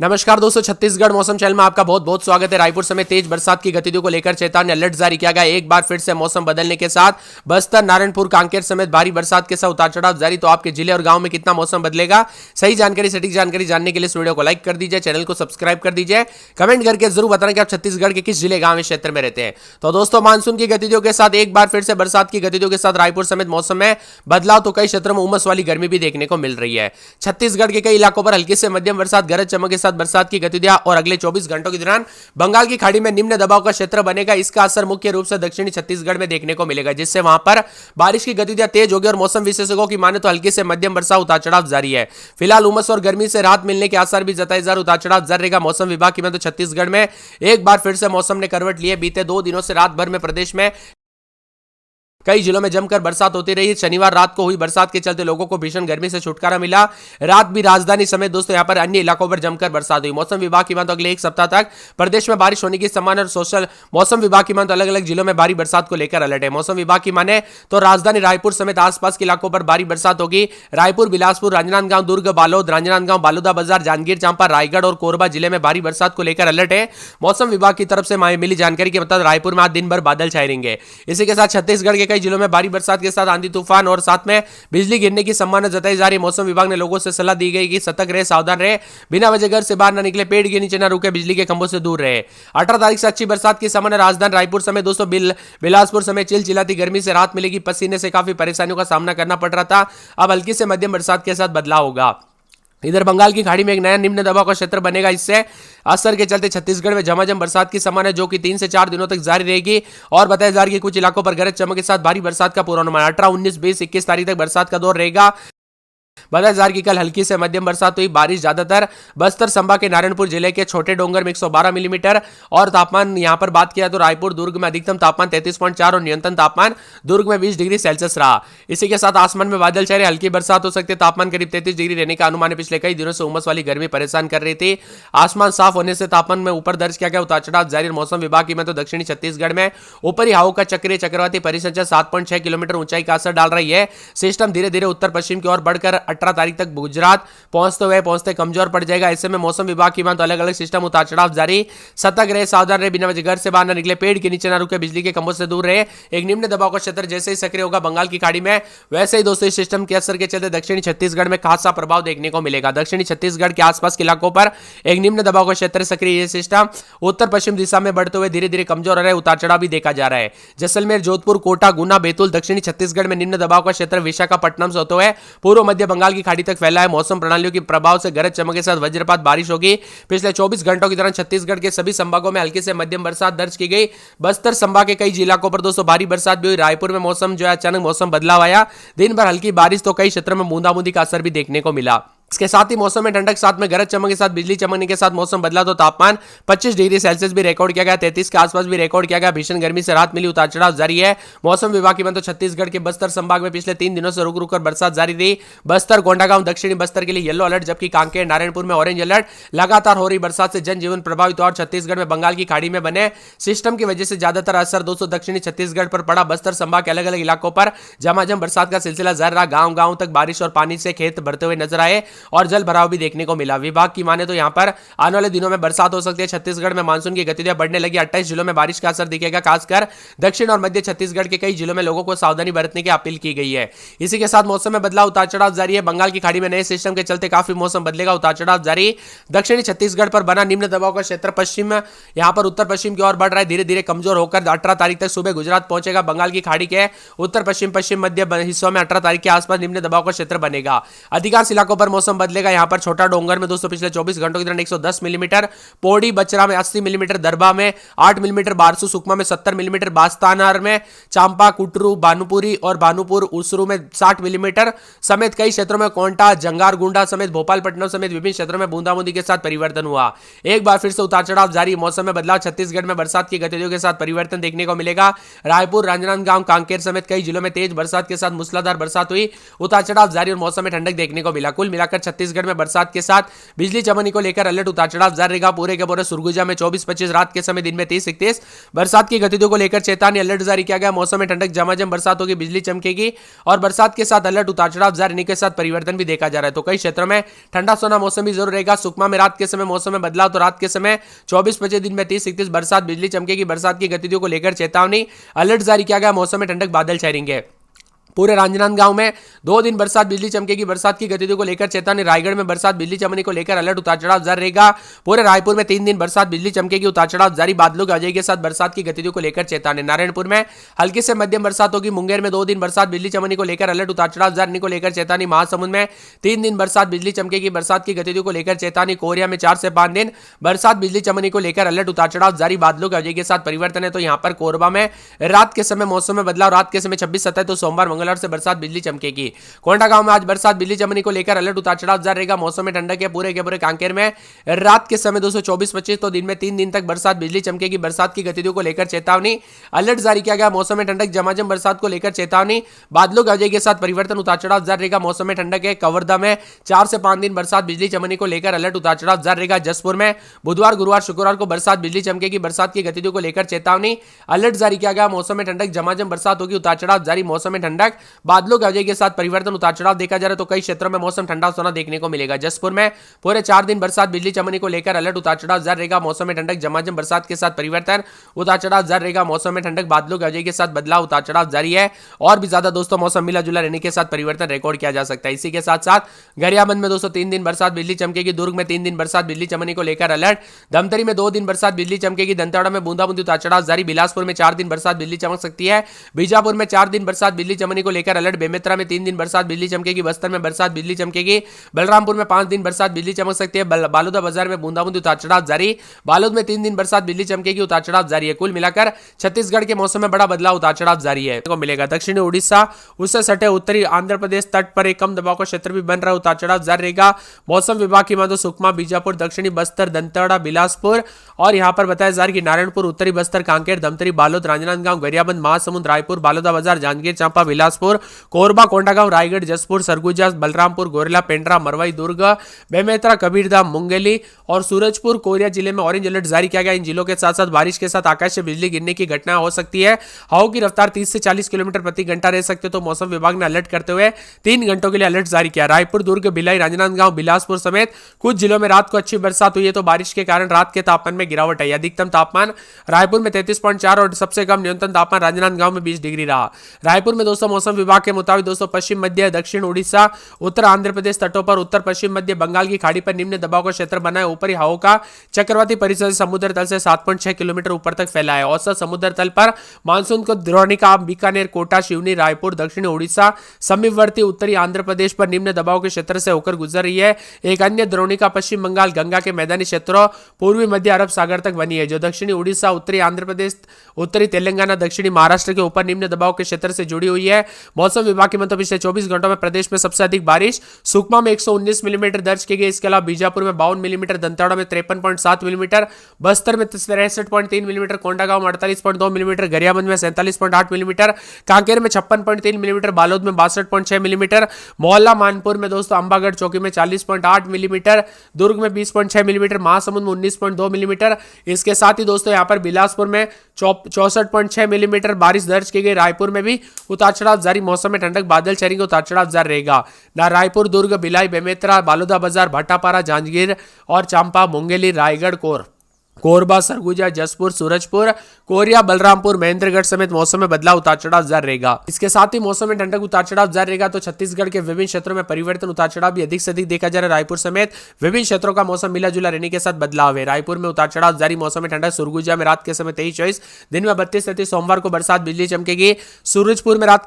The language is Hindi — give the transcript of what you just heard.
नमस्कार दोस्तों, छत्तीसगढ़ मौसम चैनल में आपका बहुत बहुत स्वागत है। रायपुर समेत तेज बरसात की गतिविधियों को लेकर चेतावनी अलर्ट जारी किया गया। एक बार फिर से मौसम बदलने के साथ बस्तर, नारायणपुर, कांकेर समेत भारी बरसात के साथ उतार चढ़ाव जारी। तो आपके जिले और गांव में कितना मौसम बदलेगा, सही जानकारी, सटीक जानकारी जानने के लिए इस वीडियो को लाइक कर दीजिए, चैनल को सब्सक्राइब कर दीजिए, कमेंट करके जरूर बताना कि आप छत्तीसगढ़ के किस जिले, गांव, क्षेत्र में रहते हैं। तो दोस्तों, मानसून की गतिविधियों के साथ एक बार फिर से बरसात की गतिविधियों के साथ रायपुर समेत मौसम में बदलाव। तो कई क्षेत्रों में उमस वाली गर्मी भी देखने को मिल रही है। छत्तीसगढ़ के कई इलाकों पर हल्की से मध्यम बरसात, गरज चमक के साथ बरसात की गतिविधियां और अगले 24 घंटों के दौरान बंगाल की खाड़ी में निम्न दबाव का क्षेत्र बनेगा। इसका असर मुख्य रूप से दक्षिणी छत्तीसगढ़ में देखने को मिलेगा, जिससे वहां पर बारिश की गतिविधियां तेज होगी और मौसम विशेषज्ञों की माने तो हल्की से मध्यम वर्षा, उतार चढ़ाव जारी है। फिलहाल उमस और गर्मी से राहत मिलने के आसार भी जताए जा रहे, उतार चढ़ाव जारी रहेगा। मौसम विभाग की माने तो छत्तीसगढ़ में एक बार फिर से मौसम ने करवट ली है। बीते 2 दिनों से रात भर में प्रदेश में कई जिलों में जमकर बरसात होती रही। शनिवार रात को हुई बरसात के चलते लोगों को भीषण गर्मी से छुटकारा मिला। रात भी राजधानी समेत दोस्तों यहां पर अन्य इलाकों पर जमकर बरसात हुई। मौसम विभाग की माने तो अगले एक सप्ताह तक प्रदेश में बारिश होने की संभावना और सोशल मौसम विभाग की माने तो अलग अलग जिलों में भारी बरसात को लेकर अलर्ट है। मौसम विभाग की माने तो राजधानी रायपुर समेत आसपास के इलाकों पर भारी बरसात होगी। रायपुर, बिलासपुर, राजनांदगांव, दुर्ग, बालोद, राजनांदगांव, बालूदाबाजार, जांजगीर चांपा, रायगढ़ और कोरबा जिले में भारी बरसात को लेकर अलर्ट है। मौसम विभाग की तरफ से मिली जानकारी के मुताबिक रायपुर में आज दिन भर बादल छाए रहेंगे। इसी के साथ छत्तीसगढ़ के कई जिलों में भारी बरसात के साथ आंधी तूफान और साथ में बिजली गिरने की संभावना जताई जा रही है। मौसम विभाग ने लोगों से सलाह दी गई कि सतर्क रहे, सावधान रहे, बिना वजह घर से बाहर न निकले, पेड़ के नीचे न रुके, बिजली के खंभों से दूर रहे। 18 तारीख से अच्छी बरसात की संभावना। राजधानी रायपुर समेत दोस्तों बिलासपुर समेत चिलचिलाती गर्मी से राहत मिलेगी। पसीने से काफी परेशानियों का सामना करना पड़ रहा था, अब हल्की से मध्यम बरसात के साथ बदलाव होगा। इधर बंगाल की खाड़ी में एक नया निम्न दबाव का क्षेत्र बनेगा। इससे असर के चलते छत्तीसगढ़ में झमाझम बरसात की संभावना है, जो कि 3 से 4 दिनों तक जारी रहेगी। और बताया जा रहा है कि कुछ इलाकों पर गरज चमक के साथ भारी बरसात का पूर्वानुमान 18, 19, 20, 21 तारीख तक बरसात का दौर रहेगा। बताया जा रहा है कि कल हल्की से मध्यम बरसात हुई। बारिश ज्यादातर बस्तर संभाग के नारायणपुर जिले के छोटे डोंगर में 112 मिलीमीटर और तापमान यहां पर बात किया तो रायपुर, दुर्ग में अधिकतम तापमान 33.4 और न्यूनतम तापमान दुर्ग में 20 डिग्री सेल्सियस रहा। इसी के साथ आसमान में बादल छाए, हल्की बरसात हो सकती है। तापमान करीब 33 डिग्री रहने का अनुमान है। पिछले कई दिनों से उमस वाली गर्मी परेशान कर रही थी। आसमान साफ होने से तापमान में ऊपर दर्ज किया गया, उतार चढ़ाव जारी। मौसम विभाग की में तो दक्षिणी छत्तीसगढ़ में ऊपरी हवाओं का चक्रीय चक्रवाती परिसंचरण 7.6 किलोमीटर ऊंचाई का असर डाल रही है। सिस्टम धीरे धीरे उत्तर पश्चिम की ओर बढ़कर 18 तारीख तक गुजरात पहुंचते कमजोर पड़ जाएगा। ऐसे में मौसम विभाग की माने तो अलग अलग सिस्टम उतार चढ़ाव जारी। सतर्क रहे, सावधान रहे, बिना वजह घर से बाहर न निकले, पेड़ के नीचे न रुके, बिजली के खंभों से दूर रहे। एक निम्न दबाव का क्षेत्र जैसे ही सक्रिय होगा बंगाल की खाड़ी में, वैसे ही दोस्तों इस सिस्टम के असर के चलते दक्षिणी छत्तीसगढ़ में खासा प्रभाव देखने को मिलेगा। दक्षिणी छत्तीसगढ़ के आसपास के इलाकों पर एक निम्न दबाव का क्षेत्र सक्रिय। यह सिस्टम उत्तर पश्चिम दिशा में बढ़ते हुए धीरे धीरे कमजोर हो रहा है, उतार चढ़ाव भी देखा जा रहा है। जैसलमेर, जोधपुर, कोटा, गुना, बैतूल दक्षिणी छत्तीसगढ़ में निम्न दबाव का क्षेत्र विशाखापट्टनम से होते हुए पूर्व मध्य बंगाल की खाड़ी तक फैला है। मौसम प्रणालियों के प्रभाव से गरज चमक के साथ वज्रपात बारिश होगी। पिछले 24 घंटों के दौरान छत्तीसगढ़ के सभी संभागों में हल्की से मध्यम बरसात दर्ज की गई। बस्तर संभाग के कई इलाकों पर दोस्तों भारी बरसात भी हुई। रायपुर में मौसम जो है अचानक मौसम बदलाव आया, दिन भर हल्की बारिश, तो कई क्षेत्रों में बूंदाबूंदी का असर भी देखने को मिला। इसके साथ ही मौसम में ठंडक, साथ में गरज चमक के साथ बिजली चमकने के साथ मौसम बदला तो तापमान 25 डिग्री सेल्सियस भी रिकॉर्ड किया गया, 33 के आसपास भी रिकॉर्ड किया गया। भीषण गर्मी से राहत मिली, उतार चढ़ाव जारी है। मौसम विभाग की माने तो छत्तीसगढ़ के बस्तर संभाग में पिछले 3 दिनों से रुक रुक कर बरसात जारी रही। बस्तर, कोंडागांव, दक्षिणी बस्तर के लिए येलो अलर्ट, जबकि कांकेर, नारायणपुर में ऑरेंज अलर्ट। लगातार हो रही बरसात से जनजीवन प्रभावित और छत्तीसगढ़ में बंगाल की खाड़ी में बने सिस्टम की वजह से ज्यादातर असर दोस्तों दक्षिणी छत्तीसगढ़ पर पड़ा। बस्तर संभाग के अलग अलग इलाकों पर झमाझम बरसात का सिलसिला जारी रहा। गांव गांव तक बारिश और पानी से खेत भरते हुए नजर आए और जल भराव देखने को मिला। विभाग की माने तो यहां पर आने वाले दिनों में बरसात हो सकती है। छत्तीसगढ़ में मानसून की गतिविधियां बढ़ने लगी। 28 जिलों में बारिश का असर दिखेगा। खासकर दक्षिण और मध्य छत्तीसगढ़ के कई जिलों में लोगों को सावधानी बरतने की अपील की गई है। इसी के साथ मौसम में बदलाव, उतार चढ़ाव जारी है। बंगाल की खाड़ी में नए सिस्टम के चलते काफी मौसम बदलेगा, उतार चढ़ाव जारी। दक्षिणी छत्तीसगढ़ पर बना निम्न दबाव का क्षेत्र पश्चिम यहां पर उत्तर पश्चिम की ओर बढ़ रहा है, धीरे धीरे कमजोर होकर 18 तारीख तक सुबह गुजरात पहुंचेगा। बंगाल की खाड़ी के उत्तर पश्चिम, पश्चिम मध्य हिस्सों में 18 तारीख के आसपास निम्न दबाव का क्षेत्र बनेगा। अधिकांश इलाकों पर मौसम बदलेगा। यहां पर छोटा डोंगर में दोस्तों पिछले 24 घंटों के दौरान 110 मिलीमीटर, पौड़ी बचरा में 80 मिलीमीटर, दरबा में 8 मिलीमीटर, बारसू सुकमा में 70 मिलीमीटर, बास्तानार में, चांपा, कुटरू, भानुपुरी और भानुपुर उसरू में 60 मिलीमीटर समेत कई क्षेत्रों में कोंटा, जंगारगुंडा समेत भोपालपट्टनम समेत विभिन्न क्षेत्रों में बूंदाबूंदी के साथ परिवर्तन हुआ। एक बार फिर से उतार चढ़ाव जारी। मौसम में बदलाव, छत्तीसगढ़ में बरसात की गतिविधियों के साथ परिवर्तन देखने को मिलेगा। रायपुर, राजनांदगांव, कांकेर समेत कई जिलों में तेज बरसात के साथ मूसलाधार बरसात हुई, उतार चढ़ाव जारी और मौसम में ठंडक देखने को मिला। कुल मिलाकर मिलाकर छत्तीसगढ़ में बरसात के साथ बिजली चमनी को लेकर अलर्ट, उतार चढ़ाव जारी रहेगा। पूरे के पूरे सुरगुजा में 24-25 रात के समय, दिन में 30-31 बरसात की गतिविधियों को लेकर चेतावनी अलर्ट जारी किया गया। मौसम में ठंडक, झमाझम बरसात होगी, बिजली चमकेगी और बरसात के साथ अलर्ट, उतार चढ़ाव जारी रहने के साथ परिवर्तन भी देखा जा रहा है। तो कई क्षेत्रों में ठंडा सोना मौसम भी जरूर रहेगा। सुकमा में रात के समय मौसम में बदलाव, तो रात के समय 24-25, दिन में 30-31 बरसात, बिजली चमकेगी। बरसात की गतिविधियों को लेकर चेतावनी अलर्ट जारी किया गया। मौसम में ठंडक, बादल छाएंगे। पूरे राजनांदगांव में 2 दिन बरसात, बिजली चमकेगी। बरसात की गतिविधियों को लेकर चेतावनी। रायगढ़ में बरसात, बिजली चमकने को लेकर अलर्ट, उतार चढ़ाव जारी रहेगा। पूरे रायपुर में 3 दिन बरसात, बिजली चमकेगी, उतार चढ़ाव जारी। बादलों की आवाजाही के साथ बरसात की गतिविधियों को लेकर चेतावनी। नारायणपुर में हल्की से मध्यम बरसात होगी। मुंगेर में 2 दिन बरसात, बिजली चमकने को लेकर अलर्ट, उतार चढ़ाव जारी को लेकर चेतावनी। महासमुंद में 3 दिन बरसात, बिजली चमकेगी। बरसात की गतिविधियों को लेकर चेतावनी। कोरिया में 4 से 5 दिन बरसात, बिजली चमकने को लेकर अलर्ट, उतार चढ़ाव जारी। बादलों की आवाजाही के साथ परिवर्तन है। तो यहां पर कोरबा में रात के समय मौसम में बदलाव, रात के समय 26-27, तो सोमवार मंगलवार से बरसात, बिजली चमकेगी। कोंडागांव में आज बरसात, बिजली चमकने को लेकर अलर्ट, उतार चढ़ाव जारी रहेगा। मौसम में ठंडक है। पूरे के पूरे कांकेर में रात के समय 224-25, तो दिन में 3 दिन तक बरसात, बिजली चमकेगी। बरसात की गतिविधियों को लेकर चेतावनी अलर्ट जारी किया गया। मौसम में ठंडक, झमाझम बरसात को लेकर चेतावनी। बादलों की आवाजाही के साथ परिवर्तन, उतार चढ़ाव जारी रहेगा। मौसम में ठंडक है। कवर्धा में 4 से 5 दिन बरसात, बिजली चमकने को लेकर अलर्ट, उतार चढ़ाव जारी रहेगा। जसपुर में बुधवार, गुरुवार, शुक्रवार को बरसात, बिजली चमकेगी। बरसात की गतिविधियों को लेकर चेतावनी अलर्ट जारी किया गया। मौसम में ठंडक, झमाझम बरसात होगी, उतार चढ़ाव जारी। मौसम में ठंडक, बादलों की आवाजाही के साथ परिवर्तन, उतार चढ़ाव देखा जा रहा है। तो कई क्षेत्रों में मौसम ठंडा सोना देखने को मिलेगा। जसपुर में पूरे 4 दिन बरसात, बिजली चमकने को लेकर अलर्ट, उतार चढ़ाव जारी रहेगा। मौसम में ठंडक, झमाझम बरसात के साथ परिवर्तन, उतार चढ़ाव जारी रहेगा। मौसम में ठंडक, बादलों की आवाजाही के साथ बदलाव, उतार चढ़ाव जारी है। और भी ज्यादा दोस्तों मौसम मिला जुला रहने के साथ परिवर्तन रिकॉर्ड किया जा सकता है। इसी के साथ साथ गरियाबंद में दोस्तों 3 दिन बरसात, बिजली चमकेगी। दुर्ग में 3 दिन बरसात, बिजली चमकने को लेकर अलर्ट। धमतरी में 2 दिन बरसात, बिजली चमकेगी। दंतेवाड़ा में बूंदाबूंदी, उतार चढ़ाव जारी। बिलासपुर में 4 दिन बरसात, बिजली चमक सकती है। बीजापुर में 4 दिन बरसात, बिजली चमकने को लेकर अलर्ट। बेमेतरा में 3 दिन बरसात, बिजली चमकेगी। बस्तर में बरसात, बिजली चमकेगी। बलरामपुर में 5 दिन बरसात, बिजली चमक सकती है। बालोदा बाजार में बूंदाबूंदी, उतार चढ़ाव जारी। बालोद में 3 दिन बरसात, बिजली चमकेगी, उतार चढ़ाव जारी है। कुल मिलाकर छत्तीसगढ़ के मौसम में बड़ा बदलाव, उतार चढ़ाव जारी है को मिलेगा। दक्षिणी उड़ीसा, उससे सटे उत्तरी आंध्र प्रदेश तट पर एक कम दबाव का क्षेत्र भी बन रहा है, उतार चढ़ाव जारी रहेगा। मौसम विभाग की मानो सुकमा, बीजापुर, दक्षिणी बस्तर, दंतेवाड़ा, बिलासपुर और यहां पर बताया जा रहा है कि नारायणपुर, उत्तरी बस्तर, कांकेर, धमतरी, बालोद, राजनांदगांव, गरियाबंद, महासमुंद, रायपुर, बालोदा बाजार, जांजगीर चांपा, बिलासपुर, कोरबा, कोंडागांव, रायगढ़, जसपुर, सरगुजा, बलरामपुर, गोरेला, पेंड्रा, मरवाई, दुर्ग, बेमेतरा, कबीरधाम, मुंगेली और सूरजपुर, कोरिया जिले में ऑरेंज अलर्ट जारी किया गया। इन जिलों के साथ साथ बारिश के साथ आकाश से बिजली गिरने की घटना हो सकती है। हवाओं की रफ्तार 30 से 40 किलोमीटर प्रति घंटा रह सकते, तो मौसम विभाग ने अलर्ट करते हुए 3 घंटों के लिए अलर्ट जारी किया। रायपुर, दुर्ग, भिलाई, राजनांदगांव, बिलासपुर समेत कुछ जिलों में रात को अच्छी बरसात हुई है, तो बारिश के कारण रात के तापमान में गिरावट आई। अधिकतम तापमान रायपुर में 33.4 और सबसे कम न्यूनतम तापमान राजनांदगांव में 20 डिग्री रहा। रायपुर में दोस्तों मौसम विभाग के मुताबिक दोस्तों पश्चिम मध्य दक्षिण उड़ीसा, उत्तर आंध्र प्रदेश तटों पर, उत्तर पश्चिम मध्य बंगाल की खाड़ी पर निम्न दबाव का क्षेत्र बना है। ऊपरी हवाओं का चक्रवाती परिसर समुद्र तल से 7.6 किलोमीटर ऊपर तक फैला है। औसत समुद्र तल पर मानसून को द्रोणिका, बीकानेर, कोटा, शिवनी, रायपुर, दक्षिणी उड़ीसा, समीपवर्ती उत्तरी आंध्र प्रदेश पर निम्न दबाव के क्षेत्र से होकर गुजर रही है। एक अन्य द्रोणिका पश्चिम बंगाल, गंगा के मैदानी क्षेत्रों, पूर्वी मध्य अरब सागर तक बनी है, जो दक्षिणी उड़ीसा, उत्तरी आंध्र प्रदेश, उत्तरी तेलंगाना, दक्षिणी महाराष्ट्र के ऊपर निम्न दबाव के क्षेत्र से जुड़ी हुई है। मौसम विभाग के मुताबिक पिछले 24 घंटों में प्रदेश में सबसे अधिक बारिश सुकमा में 119 मिलीमीटर दर्ज की गई। इसके अलावा बीजापुर में 52 मिलीमीटर, दंतेवाड़ा में 53.7 मिलीमीटर, बस्तर में 63.3 मिलीमीटर, कोंडागांव में 48.2 मिलीमीटर, गरियाबंद में 47.8 मिलीमीटर, कांकेर में 56.3 मिलीमीटर, बालोद में 62.6 मिलीमीटर, मोहल्ला मानपुर में दोस्तों अंबागढ़ चौकी में 40.8 मिलीमीटर, दुर्ग में 20.6 मिलीमीटर, महासमुंद में 19.2 मिलीमीटर। इसके साथ ही दोस्तों यहाँ पर बिलासपुर में 64.6 मिलीमीटर बारिश दर्ज की गई। रायपुर में भी उतार चढ़ाव जारी। मौसम में ठंडक, बादल छाएंगे, उतार चढ़ाव जारी रहेगा। रायपुर, दुर्ग, भिलाई, बेमेतरा, बालोदा बाजार, भाटापारा, जांजगीर और चांपा, मुंगेली, रायगढ़, कोरबा, सरगुजा, जसपुर, सूरजपुर, कोरिया, बलरामपुर, महेंद्रगढ़ समेत मौसम में बदलाव, उतार चढ़ाव जारी रहेगा। इसके साथ ही मौसम में ठंडक, उतार चढ़ाव जारी रहेगा। तो छत्तीसगढ़ के विभिन्न क्षेत्रों में परिवर्तन, उतार चढ़ाव भी अधिक से अधिक देखा जा रहा है। रायपुर समेत विभिन्न क्षेत्रों का मौसम मिला जुला रहने के साथ बदलाव है। रायपुर में उतार चढ़ाव जारी। मौसम में ठंडक। सुरगुजा में रात के समय 23-24, दिन में 32-33, सोमवार को बरसात, बिजली चमकेगी। सूरजपुर में रात